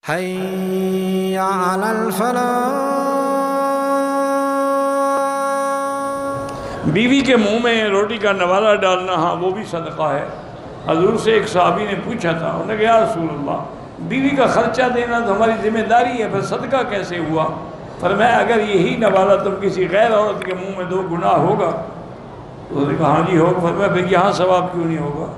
حي على الفلاح۔ بیوی کے منہ میں روٹی کا نوالہ ڈالنا، ہاں وہ بھی صدقہ ہے۔ حضور سے ایک صحابی نے پوچھا تھا، انہوں نے کہا یا رسول اللہ، بیوی کا خرچہ دینا تو ہماری ذمہ داری ہے، پھر صدقہ کیسے ہوا؟ فرمایا اگر یہی نوالہ تم کسی غیر عورت کے منہ میں دو گناہ ہوگا تو انہوں نے کہا ہاں جی ہوگا۔ فرمایا پھر یہاں ثواب کیوں نہیں ہوگا؟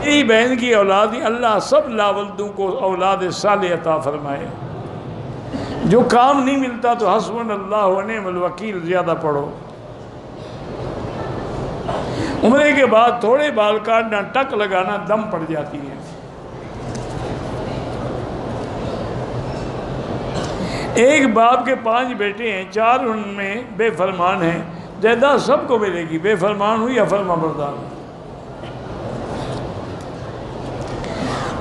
یہی بہن کی اولاد ہی اللہ سب لاولدوں کو اولاد صالح عطا فرمائے۔ جو کام نہیں ملتا تو حسبنا اللہ و نعم الوکیل زیادہ پڑھو۔ عمرے کے بعد تھوڑے بال کاٹنا، ٹک لگانا دم پڑ جاتی ہے۔ ایک باپ کے 5 بیٹے ہیں، 4 ان میں بے فرمان ہیں، جائیداد سب کو ملے گی، بے فرمان ہوئی یا فرما بردار ہو۔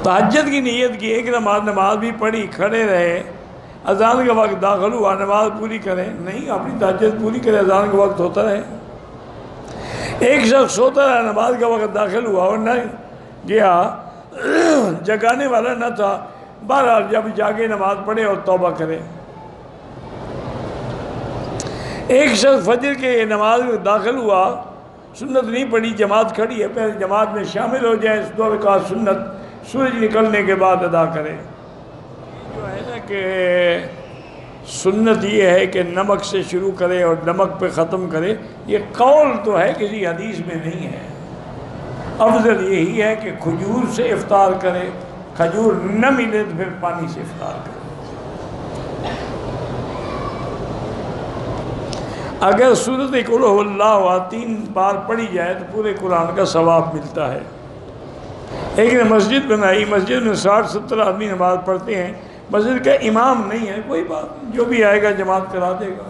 تہجد کی نیت کی، ایک نماز بھی پڑھی، کھڑے رہے، اذان کا وقت داخل ہوا، نماز پوری کریں نہیں، اپنی تہجد پوری کرے، اذان کا وقت ہوتا رہے۔ ایک شخص سوتا رہا، نماز کا وقت داخل ہوا اور نہ گیا، جگانے والا نہ تھا، بہرحال جب جاگے نماز پڑھے اور توبہ کرے۔ ایک شخص فجر کے نماز میں داخل ہوا، سنت نہیں پڑھی، جماعت کھڑی ہے، پہلے جماعت میں شامل ہو جائے، 2 رکعت سنت سورج نکلنے کے بعد ادا کرے۔ جو ہے نا کہ سنت یہ ہے کہ نمک سے شروع کرے اور نمک پہ ختم کرے، یہ قول تو ہے، کسی حدیث میں نہیں ہے۔ افضل یہی ہے کہ کھجور سے افطار کرے، کھجور نہ ملے تو پھر پانی سے افطار کرے۔ اگر سورۃ قل هو اللہ 3 بار پڑھی جائے تو پورے قرآن کا ثواب ملتا ہے۔ ایک نے مسجد بنائی، مسجد میں 60-70 آدمی نماز پڑھتے ہیں، مسجد کا امام نہیں ہے، کوئی بات نہیں، جو بھی آئے گا جماعت کرا دے گا۔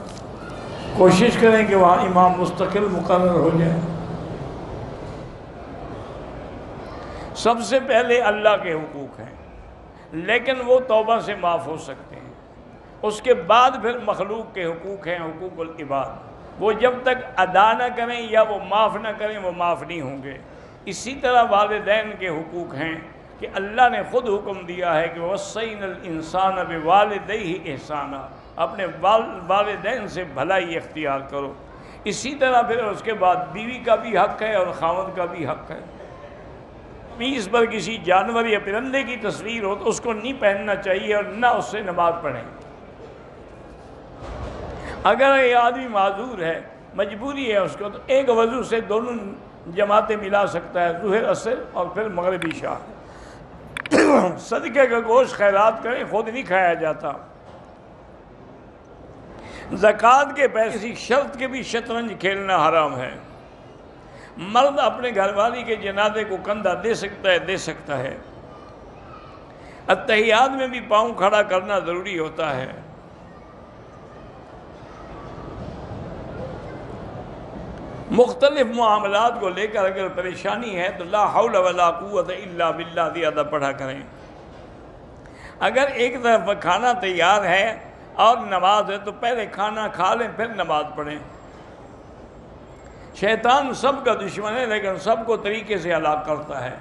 کوشش کریں کہ وہاں امام مستقل مقرر ہو جائے۔ سب سے پہلے اللہ کے حقوق ہیں، لیکن وہ توبہ سے معاف ہو سکتے ہیں۔ اس کے بعد پھر مخلوق کے حقوق ہیں، حقوق العباد، وہ جب تک ادا نہ کریں یا وہ معاف نہ کریں وہ معاف نہیں ہوں گے۔ اسی طرح والدین کے حقوق ہیں کہ اللہ نے خود حکم دیا ہے کہ وَوَصَّيْنَا الْإِنسَانَ بِوَالِدَيْهِ إِحْسَانًا، اپنے والدین سے بھلائی اختیار کرو۔ اسی طرح پھر اس کے بعد بیوی کا بھی حق ہے اور خاوند کا بھی حق ہے۔ میز پر کسی جانور یا پرندے کی تصویر ہو تو اس کو نہیں پہننا چاہیے اور نہ اس سے نماز پڑھیں۔ اگر یہ آدمی معذور ہے، مجبوری ہے اس کو، تو ایک وضو سے دونوں جماعتیں ملا سکتا ہے، ظہر عصر اور پھر مغرب عشاء۔ صدقے کا گوشت خیرات کریں، خود نہیں کھایا جاتا۔ زکوٰۃ کے پیسے کسی شرط کے بھی شطرنج کھیلنا حرام ہے۔ مرد اپنے گھر والی کے جنازے کو کندھا دے سکتا ہے۔ اتحیات میں بھی پاؤں کھڑا کرنا ضروری ہوتا ہے۔ مختلف معاملات کو لے کر اگر پریشانی ہے تو لا حول ولا قوت الا باللہ زیادہ پڑھا کریں۔ اگر ایک طرف کھانا تیار ہے اور نماز ہے تو پہلے کھانا کھا لیں پھر نماز پڑھیں۔ شیطان سب کا دشمن ہے لیکن سب کو طریقے سے ہلاک کرتا ہے۔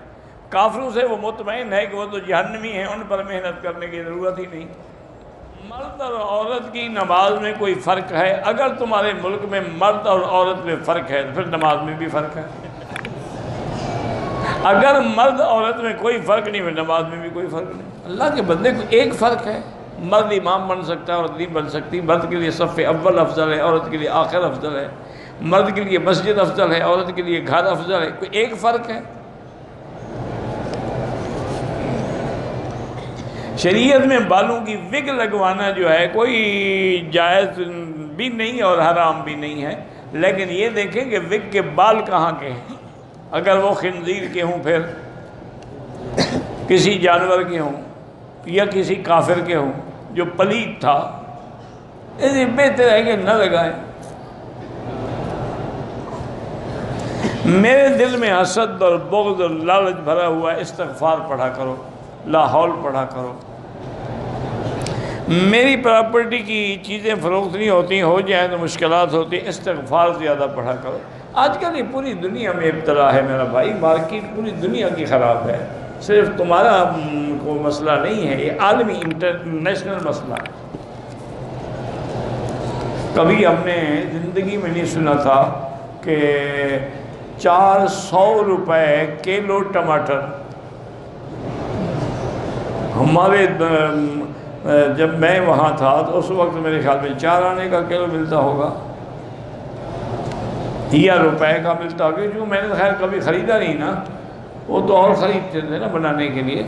کافروں سے وہ مطمئن ہے کہ وہ تو جہنمی ہیں، ان پر محنت کرنے کی ضرورت ہی نہیں۔ مرد اور عورت کی نماز میں کوئی فرق ہے؟ اگر تمہارے ملک میں مرد اور عورت میں فرق ہے تو پھر نماز میں بھی فرق ہے۔ اگر مرد عورت میں کوئی فرق نہیں ہے، نماز میں بھی کوئی فرق نہیں۔ اللہ کے بندے کو ایک فرق ہے، مرد امام بن سکتا ہے، عورت نہیں بن سکتی۔ مرد کے لیے صف اول افضل ہے، عورت کے لیے آخر افضل ہے۔ مرد کے لیے مسجد افضل ہے، عورت کے لیے گھر افضل ہے۔ کوئی ایک فرق ہے؟ شریعت میں بالوں کی وگ لگوانا جو ہے کوئی جائز بھی نہیں اور حرام بھی نہیں ہے، لیکن یہ دیکھیں کہ وگ کے بال کہاں کے ہیں۔ اگر وہ خنزیر کے ہوں، پھر کسی جانور کے ہوں یا کسی کافر کے ہوں جو پلید تھا، اسے بہتر ہے کہ نہ لگائیں۔ میرے دل میں حسد اور بغض اور لالچ بھرا ہوا ہے، استغفار پڑھا کرو، لا حول پڑھا کرو۔ میری پراپرٹی کی چیزیں فروخت نہیں ہوتی، ہو جائیں تو مشکلات ہوتی، استغفار زیادہ پڑھا کرو۔ آج کل یہ پوری دنیا میں ابتلا ہے میرا بھائی، مارکیٹ پوری دنیا کی خراب ہے۔ صرف تمہارا کوئی مسئلہ نہیں ہے، یہ عالمی انٹرنیشنل مسئلہ ہے۔ کبھی ہم نے زندگی میں نہیں سنا تھا کہ 400 روپے کلو ٹماٹر، ہمارے جب میں وہاں تھا تو اس وقت میرے خیال میں 4 آنے کا کلو ملتا ہوگا یا روپے کا ملتا ہوگا، جو میں نے خیر کبھی خریدا نہیں نا، وہ تو اور خریدتے تھے نا بنانے کے لیے۔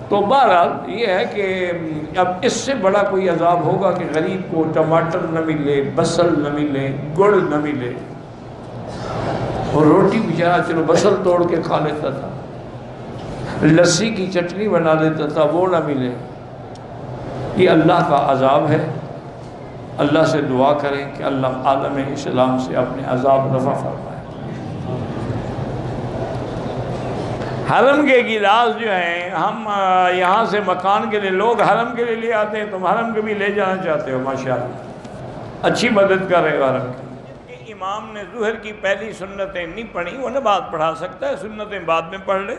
تو بہرحال یہ ہے کہ اب اس سے بڑا کوئی عذاب ہوگا کہ غریب کو ٹماٹر نہ ملے، بصل نہ ملے، گڑ نہ ملے، اور روٹی بیچارہ چلو بصل توڑ کے کھا لیتا تھا، لسی کی چٹنی بنا لیتا تھا، وہ نہ ملے۔ یہ اللہ کا عذاب ہے۔ اللہ سے دعا کریں کہ اللہ عالم اسلام سے اپنے عذاب رفع فرمائے۔ حرم کے گلاس جو ہیں، ہم یہاں سے مکان کے لیے، لوگ حرم کے لیے لے آتے ہیں، تم حرم کے بھی لے جانا چاہتے ہو، ماشاءاللہ اچھی مدد کر رہے ہو حرم کی۔ کہ امام نے ظہر کی پہلی سنتیں نہیں پڑھی، وہ نماز پڑھا سکتا ہے، سنتیں بعد میں پڑھ لے۔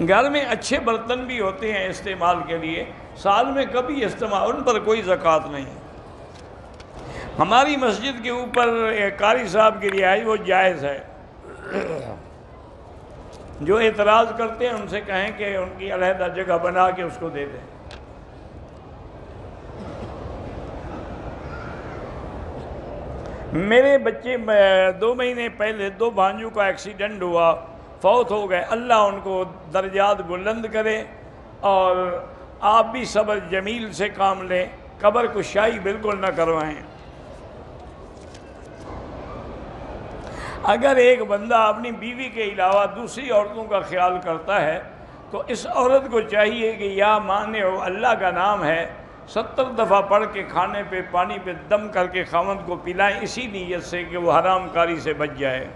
گھر میں اچھے برتن بھی ہوتے ہیں استعمال کے لیے، سال میں کبھی استعمال، ان پر کوئی زکوٰۃ نہیں۔ ہماری مسجد کے اوپر قاری صاحب کی رہائش وہ جائز ہے، جو اعتراض کرتے ہیں ان سے کہیں کہ ان کی علیحدہ جگہ بنا کے اس کو دے دیں۔ میرے بچے 2 مہینے پہلے 2 بھانجوں کا ایکسیڈنٹ ہوا، فوت ہو گئے، اللہ ان کو درجات بلند کرے، اور آپ بھی صبر جمیل سے کام لیں، قبر کو شاہی بالکل نہ کروائیں۔ اگر ایک بندہ اپنی بیوی کے علاوہ دوسری عورتوں کا خیال کرتا ہے تو اس عورت کو چاہیے کہ یا مانع اللہ کا نام ہے 70 دفعہ پڑھ کے کھانے پہ پانی پہ دم کر کے خاوند کو پلائیں، اسی نیت سے کہ وہ حرام کاری سے بچ جائے۔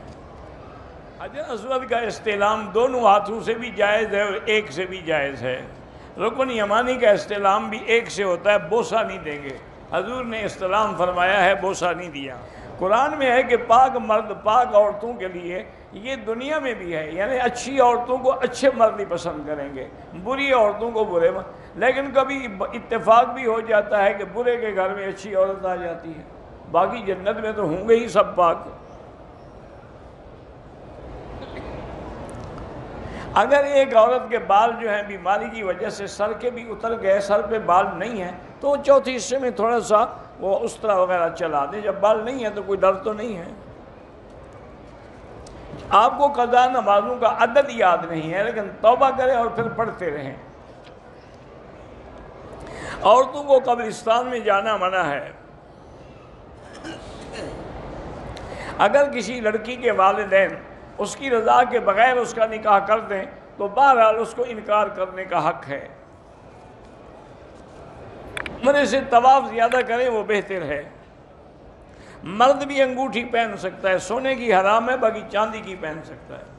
حجر اسود کا استعلام دونوں ہاتھوں سے بھی جائز ہے اور ایک سے بھی جائز ہے۔ رکن یمانی کا استعلام بھی ایک سے ہوتا ہے، بوسہ نہیں دیں گے، حضور نے استعلام فرمایا ہے، بوسہ نہیں دیا۔ قرآن میں ہے کہ پاک مرد پاک عورتوں کے لیے، یہ دنیا میں بھی ہے، یعنی اچھی عورتوں کو اچھے مرد ہی پسند کریں گے، بری عورتوں کو برے لیکن کبھی اتفاق بھی ہو جاتا ہے کہ برے کے گھر میں اچھی عورت آ جاتی ہے، باقی جنت میں تو ہوں گے ہی سب پاک۔ اگر ایک عورت کے بال جو ہیں بیماری کی وجہ سے سر کے بھی اتر گئے، سر پہ بال نہیں ہیں، تو وہ چوتھے حصے میں تھوڑا سا وہ استرا وغیرہ چلا دیں، جب بال نہیں ہے تو کوئی ڈر تو نہیں ہے۔ آپ کو قضا نمازوں کا عدد یاد نہیں ہے، لیکن توبہ کریں اور پھر پڑھتے رہیں۔ عورتوں کو قبرستان میں جانا منع ہے۔ اگر کسی لڑکی کے والدین اس کی رضا کے بغیر اس کا نکاح کر دیں تو بہرحال اس کو انکار کرنے کا حق ہے۔ عمرے سے طواف زیادہ کریں وہ بہتر ہے۔ مرد بھی انگوٹھی پہن سکتا ہے، سونے کی حرام ہے، باقی چاندی کی پہن سکتا ہے۔